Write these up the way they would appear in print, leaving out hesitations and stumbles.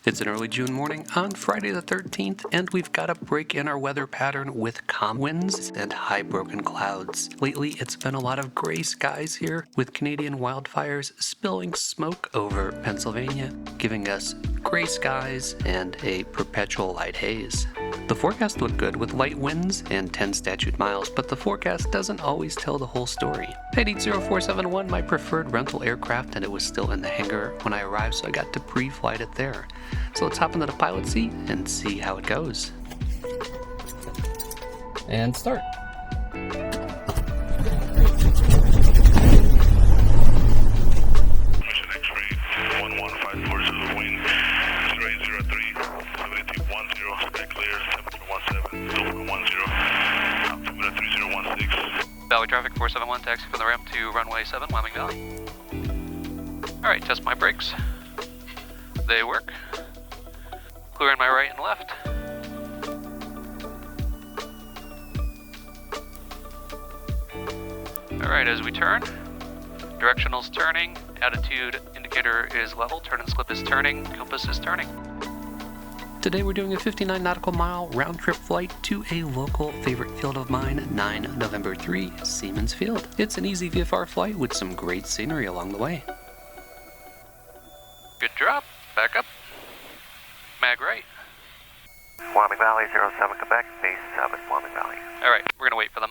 It's an early June morning on Friday the 13th, and we've got a break in our weather pattern with calm winds and high broken clouds. Lately, it's been a lot of gray skies here, with Canadian wildfires spilling smoke over Pennsylvania, giving us gray skies and a perpetual light haze. The forecast looked good with light winds and 10 statute miles, but the forecast doesn't always tell the whole story. I had 80471, my preferred rental aircraft, and it was still in the hangar when I arrived, so I got to pre-flight it there. So let's hop into the pilot seat and see how it goes. And start. Mission X-ray 1154 Zulu, wind 0803, 7210, sky clear 7217, Zulu 10, altimeter 3016. Valley traffic 471, taxi from the ramp to runway 7, Wyoming Valley. Alright, test my brakes. They work. Clearing my right and left. Alright, as we turn, directional's turning, attitude indicator is level, turn and slip is turning, compass is turning. Today we're doing a 59 nautical mile round trip flight to a local favorite field of mine, 9N3 Seamans Field. It's an easy VFR flight with some great scenery along the way. Good drop, back up, mag right. Wyoming Valley 07 Quebec, base 7, Wyoming Valley. Alright, we're gonna wait for them.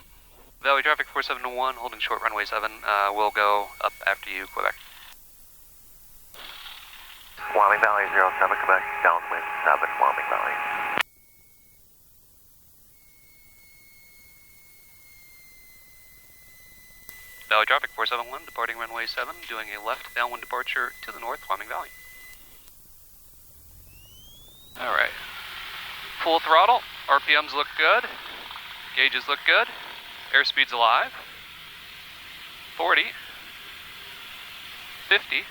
Valley traffic 471, holding short runway 7, we'll go up after you, Quebec. Wyoming Valley 07 Quebec, downwind 7, Wyoming Valley. Valley traffic 471, departing runway 7, doing a left downwind departure to the north, Wyoming Valley. Alright. Full throttle, RPMs look good, gauges look good, airspeed's alive, 40, 50,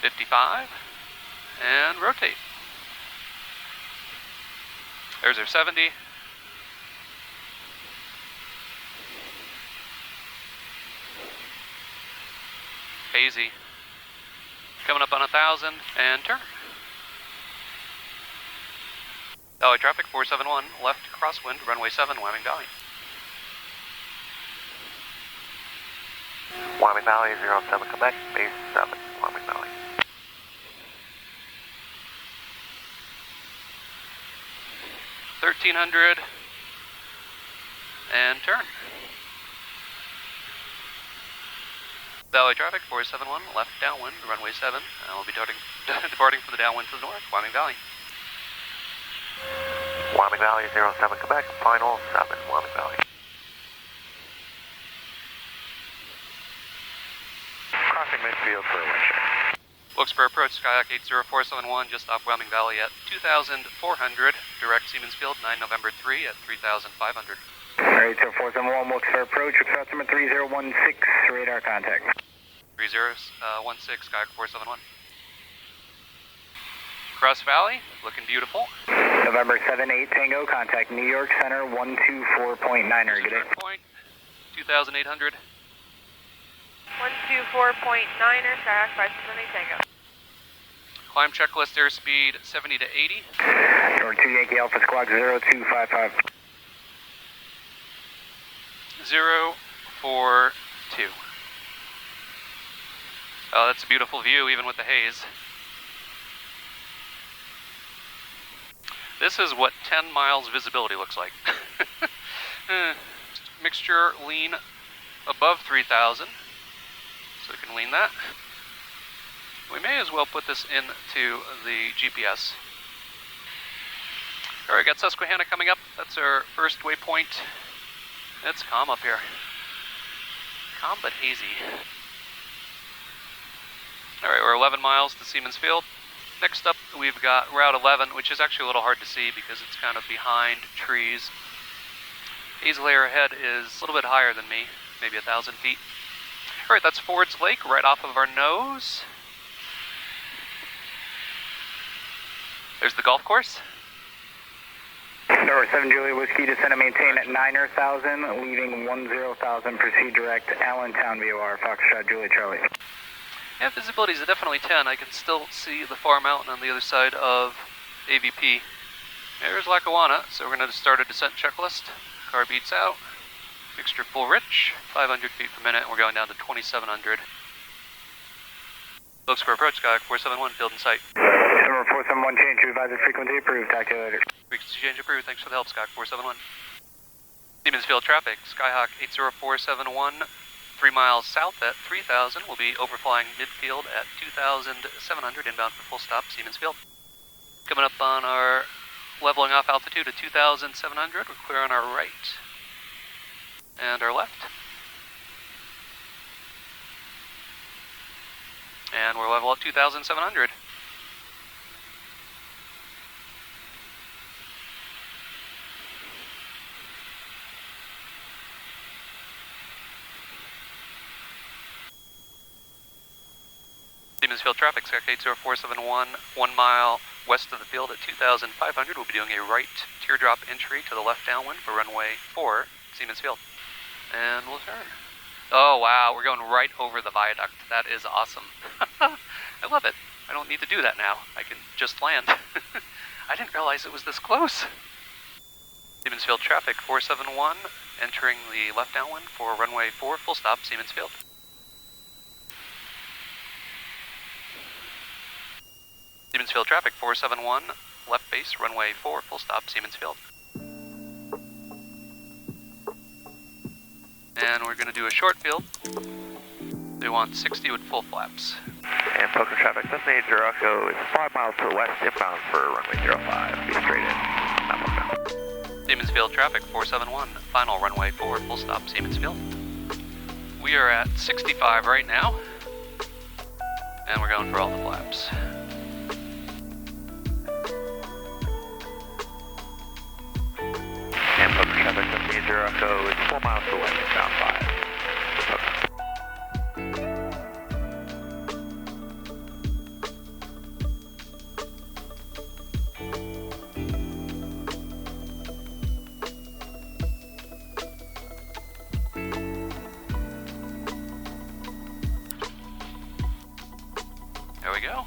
55, and rotate. There's our 70. Hazy. Coming up on 1,000, and turn. Valley traffic 471, left crosswind, runway 7, Wyoming Valley. Wyoming Valley 07 Quebec, base 7, Wyoming Valley. 1,300, and turn. Valley traffic 471, left downwind, runway 7. We'll be departing from the downwind to the north, Wyoming Valley. Wyoming Valley 07 Quebec, final 7, Wyoming Valley. Crossing midfield for a wind check. Wilkes-Barre approach, Skyhawk 80471, just off Wyoming Valley at 2,400. Direct Seamans Field, 9 November 3 at 3,500. 80471, Wilkes-Barre approach, approximate 3016, radar contact. 3016, Skyhawk 471. Cross Valley, looking beautiful. November 78 Tango, contact New York Center 124.9er. Good day. Point, 2,800. 124.9er, Skyhawk 578 Tango. Climb checklist airspeed 70 to 80. Number 2 Yankee Alpha Squawk 0255. 042. Oh, that's a beautiful view, even with the haze. This is what 10 miles visibility looks like. Mixture lean above 3,000, so we can lean that. We may as well put this into the GPS. Alright, got Susquehanna coming up. That's our first waypoint. It's calm up here. Calm but hazy. Alright, we're 11 miles to Seamans Field. Next up, we've got Route 11, which is actually a little hard to see because it's kind of behind trees. Haze layer ahead is a little bit higher than me, maybe 1,000 feet. Alright, that's Ford's Lake right off of our nose. There's the golf course. Number 7 Julia Whiskey, descend and maintain at 9,000, leaving 10,000, proceed direct Allentown VOR, Foxtrot Julia Charlie. Yeah, visibility is definitely 10. I can still see the far mountain on the other side of AVP. There's Lackawanna, so we're going to start a descent checklist. Car beats out. Mixture full rich, 500 feet per minute, and we're going down to 2,700. Looks for approach, Skyhawk 471, field in sight. Number 471, change to advisory frequency approved. Talk to you later. Frequency change approved, thanks for the help, Skyhawk 471. Seamans Field traffic, Skyhawk 80471, 3 miles south at 3,000. We'll be overflying midfield at 2,700, inbound for full stop, Seamans Field. Coming up on our leveling off altitude at 2,700, we're clear on our right and our left. And we're level up 2,700. Seamans Field traffic, Skyhawk 80471, 1 mile west of the field at 2,500. We'll be doing a right teardrop entry to the left downwind for runway 4, Seamans Field. And we'll turn. Oh wow, we're going right over the viaduct. That is awesome. I love it. I don't need to do that now. I can just land. I didn't realize it was this close. Seamans Field traffic 471, entering the left downwind for runway 4, full stop, Seamans Field. Seamans Field traffic 471, left base, runway 4, full stop, Seamans Field. And we're going to do a short field. They want 60 with full flaps. And Poker traffic, Cessna 80 Echo is 5 miles to the west, inbound for runway 05. Be straight in. Seamans Field traffic 471, final runway 4, full stop, Seamans Field. We are at 65 right now, and we're going for all the flaps. And Poker traffic, Cessna 80 Echo is 4 miles to the west, inbound 5. Poker. There we go.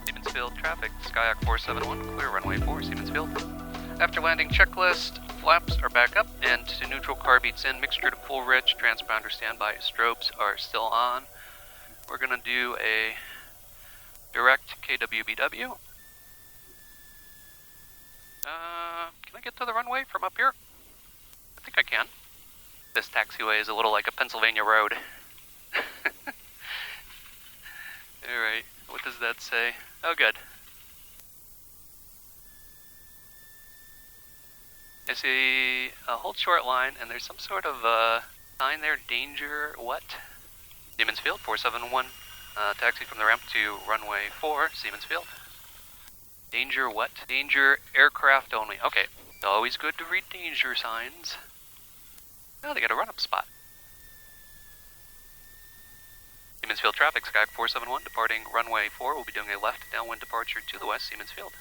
Seamans Field traffic, Skyhawk 471, clear runway 4, Seamans Field. After landing checklist, flaps are back up and to neutral, car beats in, mixture to full rich, transponder standby, strobes are still on. We're gonna do a direct KWBW. Can I get to the runway from up here? I think I can. This taxiway is a little like a Pennsylvania road. Alright, what does that say? Oh good. I see a hold short line, and there's some sort of sign there, danger what? Seamans Field, 471, taxi from the ramp to runway 4, Seamans Field. Danger what? Danger aircraft only. Okay, it's always good to read danger signs. Oh, they got a run-up spot. Seamans Field traffic, Skyhawk 471, departing runway 4. We'll be doing a left downwind departure to the west, Seamans Field.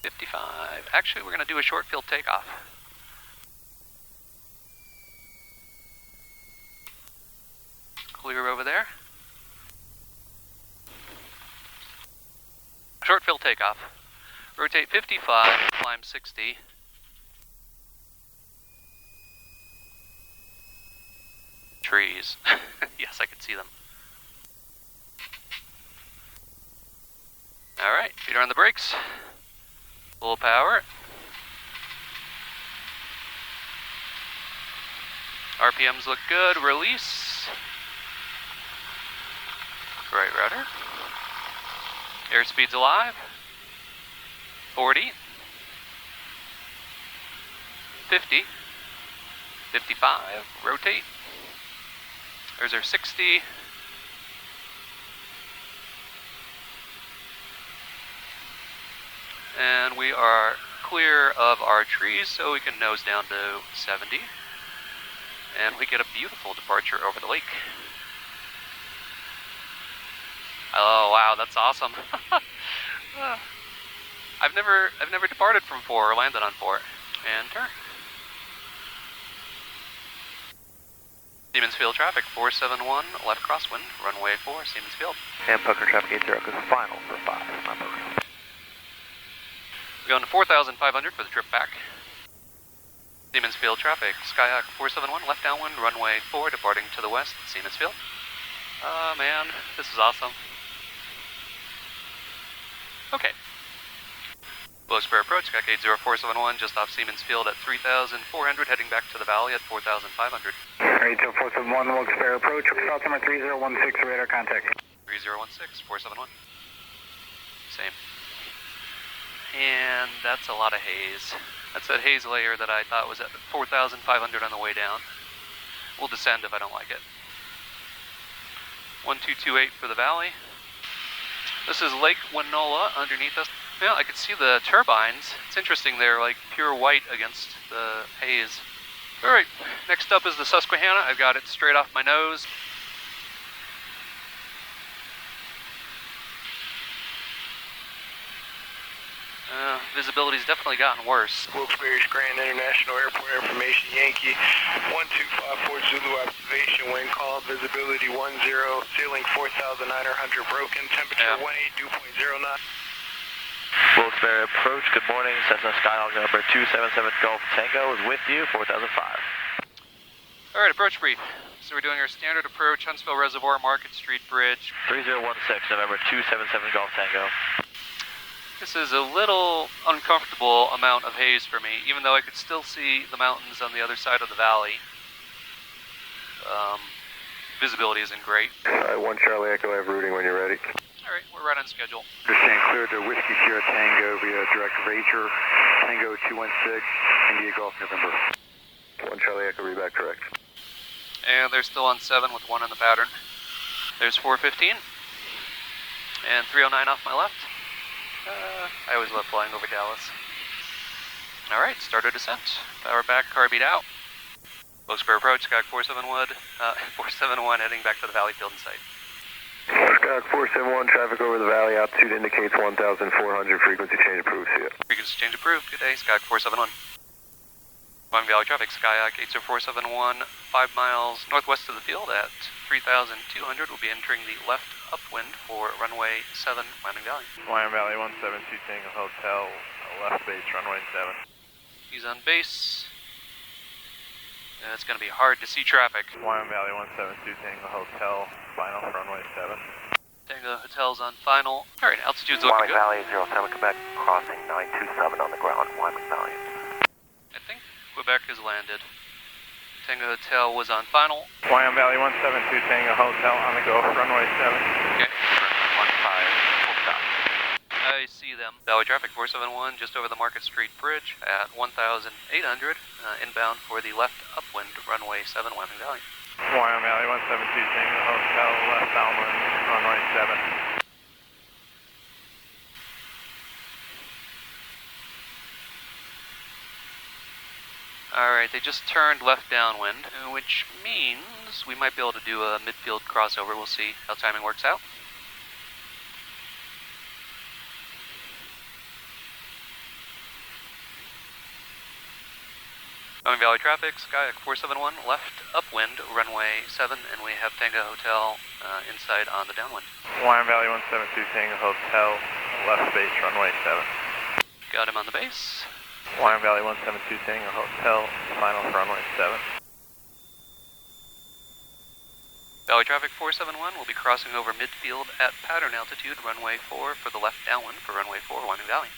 55. Actually, we're going to do a short field takeoff. Clear over there. Short field takeoff. Rotate 55, climb 60. Trees. Yes, I can see them. Alright, feet are on the brakes. Full power. RPMs look good. Release. Right rudder. Airspeed's alive. 40. 50. 55. Rotate. There's our 60. And we are clear of our trees, so we can nose down to 70. And we get a beautiful departure over the lake. Oh wow, that's awesome. I've never departed from 4 or landed on 4. And turn. Seamans Field traffic 471, left crosswind, runway 4, Seamans Field. And Pucker traffic 80 is final for 5, my Pucker. We're going to 4,500 for the trip back. Seamans Field traffic, Skyhawk 471, left downwind, runway 4, departing to the west, Seamans Field. Oh man, this is awesome. Okay. Below spare approach, Skyhawk 80471, just off Seamans Field at 3,400, heading back to the valley at 4,500. 80471, low spare approach, altimeter 3016, radar contact. 3016, 471. Same. And that's a lot of haze. That's that haze layer that I thought was at 4,500 on the way down. We'll descend if I don't like it. 1228 for the valley. This is Lake Winola underneath us. Yeah, I could see the turbines. It's interesting, they're like pure white against the haze. Alright, next up is the Susquehanna. I've got it straight off my nose. Visibility's definitely gotten worse. Wilkes-Barre Grand International Airport information, Yankee 1254 Zulu observation, wind calm, visibility 10, ceiling 4,900 broken, temperature 18, dew point 09. Wilkes-Barre approach, good morning, Cessna Skyhawk number 277 Golf Tango is with you, 4005. Alright, approach brief. So we're doing our standard approach, Huntsville Reservoir, Market Street Bridge. 3016, November 277 Golf Tango. This is a little uncomfortable amount of haze for me, even though I could still see the mountains on the other side of the valley. Visibility isn't great. 1 Charlie Echo, I have routing when you're ready. Alright, we're right on schedule. Understand clear to Whiskey Sierra Tango via direct Ranger, Tango 216, India Golf November. 1 Charlie Echo, read back correct. And they're still on 7 with 1 in the pattern. There's 415. And 309 off my left. I always love flying over Dallas. Alright, start our descent. Power back, car beat out. Low spare approach, Skyhawk 471, 471 heading back to the valley field in sight. Skyhawk 471, traffic over the valley, altitude indicates 1,400, frequency change approved, see ya. Frequency change approved, good day, Skyhawk 471. Wyoming Valley traffic, Skyhawk 80471, 5 miles northwest of the field at 3,200. We'll be entering the left upwind for runway 7, Wyoming Valley. Wyoming Valley 172 Tango Hotel, left base, runway 7. He's on base. It's going to be hard to see traffic. Wyoming Valley 172 Tango Hotel, final for runway 7. Tango Hotel's on final. Alright, altitude's looking good. Wyoming Valley 07 Quebec, crossing 927 on the ground, Wyoming Valley. I think Quebec has landed. Tango Hotel was on final. Wyoming Valley 172 Tango Hotel on the go for runway 7. Okay. 15, full stop. I see them. Valley traffic 471 just over the Market Street Bridge at 1,800 inbound for the left upwind runway 7 Wyoming Valley. Wyoming Valley 172 Tango Hotel, left downwind, runway 7. Alright, they just turned left downwind, which means we might be able to do a midfield crossover. We'll see how timing works out. Wyoming Valley traffic, Skyhawk 471, left upwind, runway 7, and we have Tango Hotel inside on the downwind. Wyoming Valley 172 Tango Hotel, left base, runway 7. Got him on the base. Wyoming Valley 172 Tango Hotel, final for runway 7. Valley traffic 471 will be crossing over midfield at pattern altitude, runway 4 for the left downwind for runway 4, Wyoming Valley.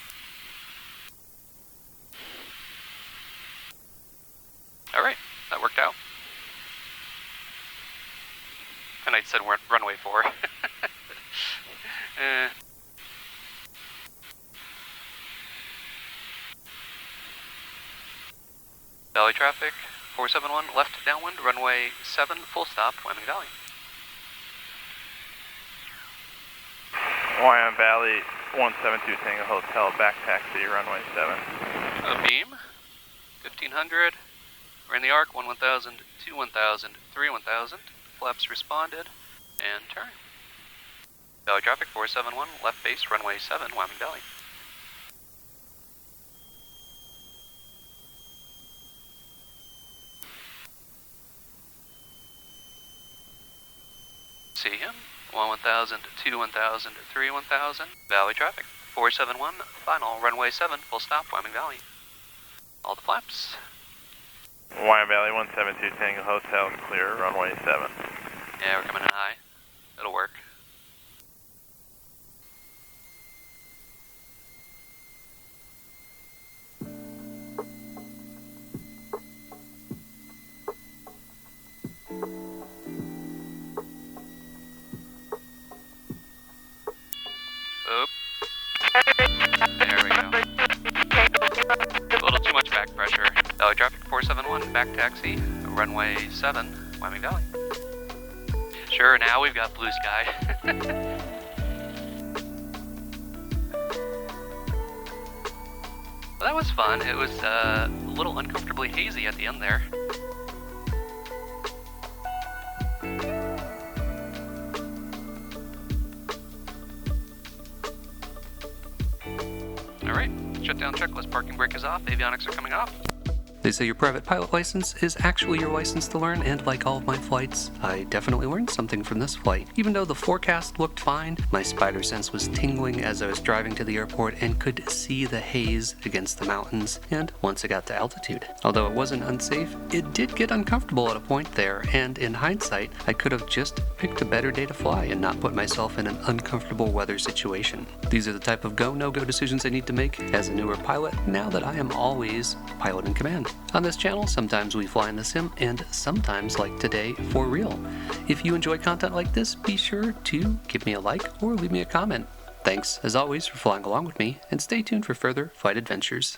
Alright, that worked out. And I said we're runway 4. Valley traffic 471, left downwind, runway 7, full stop, Wyoming Valley. Wyoming Valley 172 Tango Hotel, back taxi, runway 7. A beam, 1500. We're in the arc, 1000, 1000, 1000. Flaps responded, and turn. Valley traffic 471, left base, runway 7, Wyoming Valley. See him. 1000, 1000, 1000. Valley traffic 471, final, runway 7, full stop, Wyoming Valley. All the flaps. Wyoming Valley 172 Tango Hotel, clear, runway 7. Yeah, we're coming in high. It'll work. Oop. There we go. A little too much back pressure. Valley traffic 471, back taxi, runway 7, Wyoming Valley. Sure, now we've got blue sky. Well, that was fun. It was a little uncomfortably hazy at the end there. Alright, shutdown checklist. Parking brake is off. Avionics are coming off. They say your private pilot license is actually your license to learn, and like all of my flights, I definitely learned something from this flight. Even though the forecast looked fine, my spider sense was tingling as I was driving to the airport and could see the haze against the mountains, and once I got to altitude. Although it wasn't unsafe, it did get uncomfortable at a point there, and in hindsight, I could have just picked a better day to fly and not put myself in an uncomfortable weather situation. These are the type of go, no-go decisions I need to make as a newer pilot, now that I am always pilot in command. On this channel, sometimes we fly in the sim, and sometimes, like today, for real. If you enjoy content like this, be sure to give me a like or leave me a comment. Thanks, as always, for flying along with me, and stay tuned for further flight adventures.